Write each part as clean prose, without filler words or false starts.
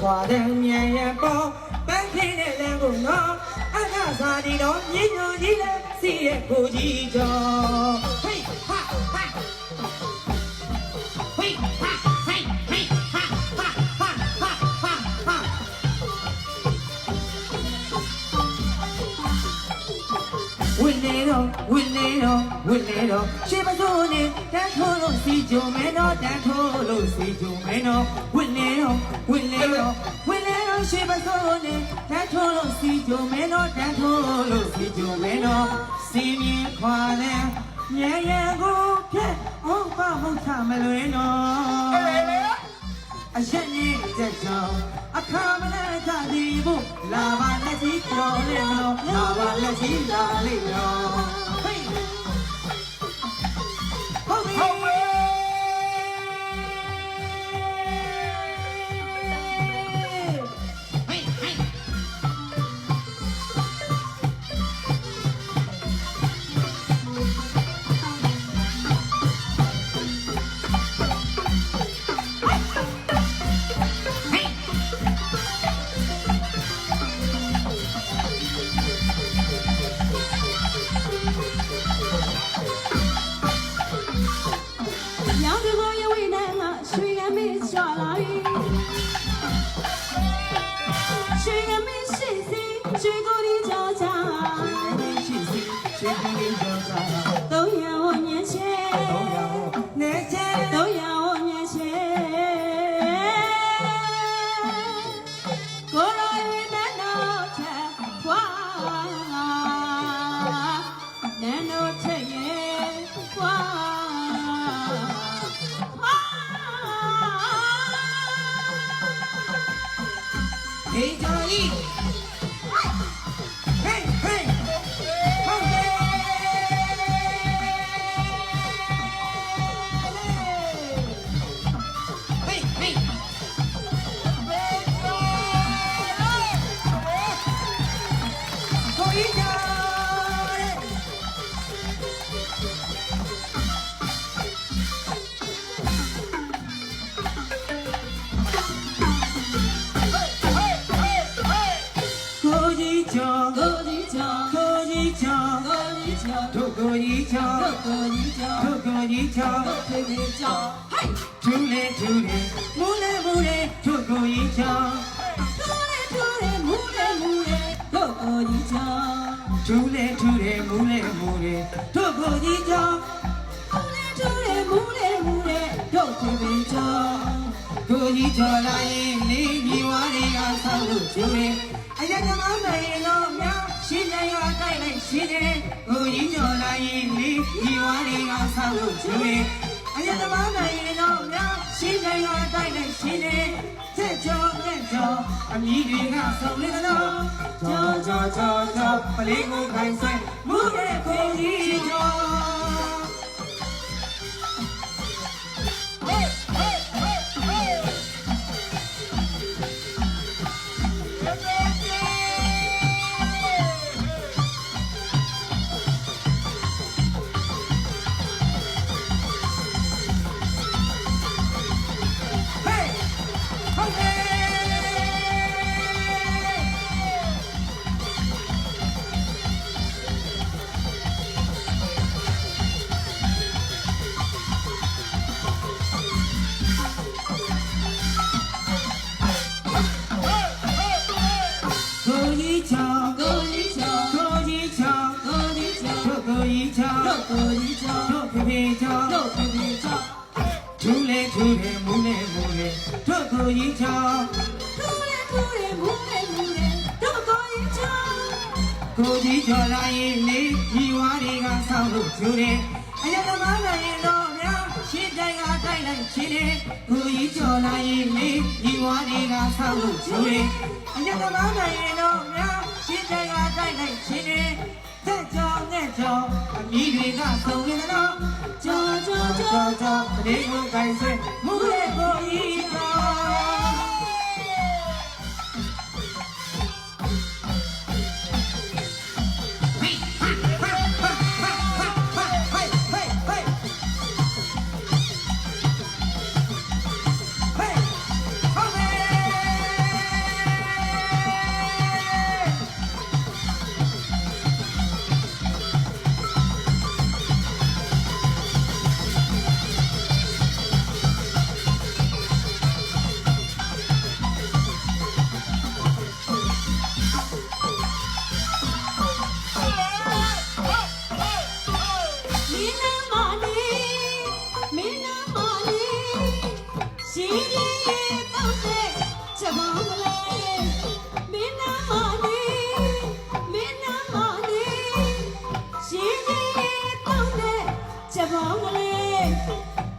花的绵延包，白天的两公脑，俺家啥地方，你就记得谁也不记着。嘿哈哈，嘿哈嘿嘿哈哈哈哈哈哈。问来了，问来了，问来了，谁把昨天单头龙谁就没了，单头龙谁就没了。问来了，问来了，问来了，谁把昨天单头龙谁就没了，单头龙谁就没了。新年快乐，年年过节，红包红他们来了。啊，新年在走，啊，他们来打地步，拉完了几条来了，拉完了几条来了。嘿，后面。都要我年前，都要我年前。过了一年到天花，年到天夜花。一加一，嘿嘿。哎呀，他妈没了苗，新年要带来新年，我一着来迎你，一万里要上路去。哎呀，他妈没了苗，新年要带来新年，这叫人叫，你的个手里头，叫，把灵魂看碎，木的可以叫。哎呀， ကမနိုင်တော့များရှင်းတိုင်ကတိုက်လိုက်ချင်းနဲ့ကိုကြီးကျော်လာရင်လေဒီဝါတွေကဆောက်လို့ချိုးတယ်အညကမနိုင်တော့များရှင်းတိုင်ကတိုက်လိုက်ချင်းနဲ့တဲ့ကြောင်နဲ့ကြောင်အမီးတွေကစုံနေတော့ကြောင်တရေကိုကိုင်းဆွဲမူရဲ့ကိုကြီးကျော်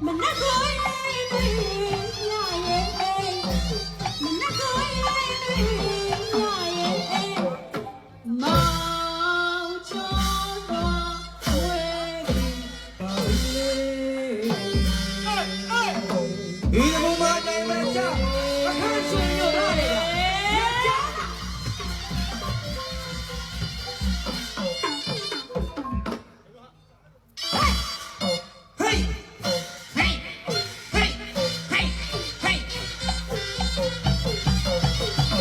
မနက်ကိုရေတွေညရဲ့မနက်ကိုရေတွေညရဲ့မောင်ချောသွားဝဲပါလေဒီဘုံမတိုင်းမှာချအခါရှင်ရရတယ်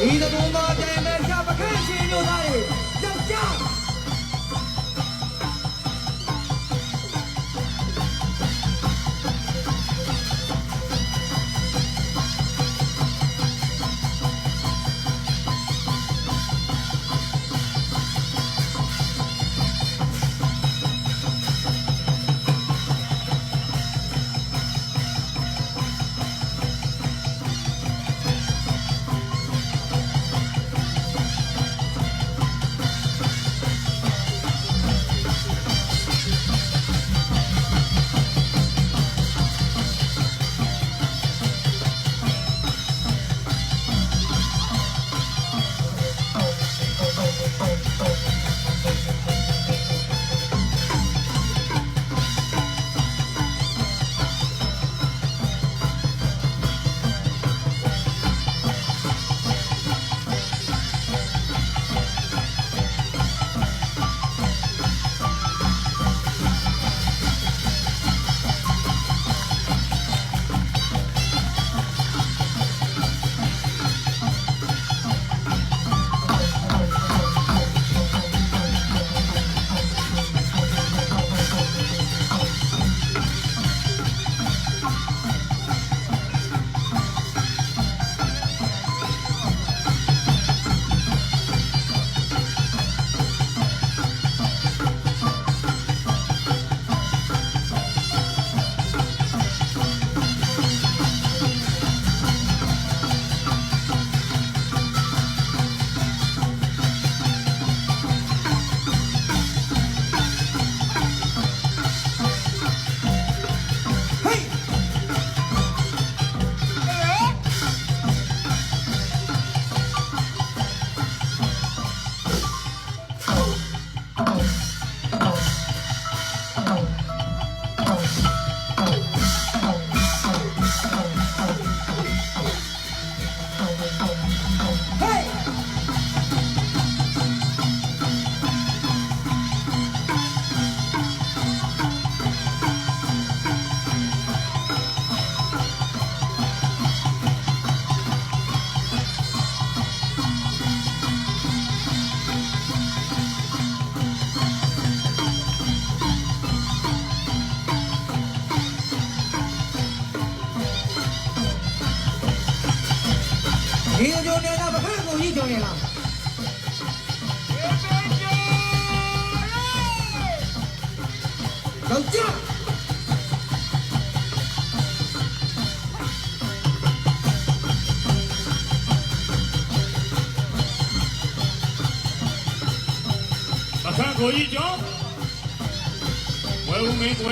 ဒီဘုံမတိုင်းမှာချအခါရှင်ရရတယ်ယောက်ျားဒီကြုံနေတာဘာဖြစ်ကိုကြီးကြုံနေလားယောက်ျားအခါကိုကြီးကျော်ဝဲဦးမင်း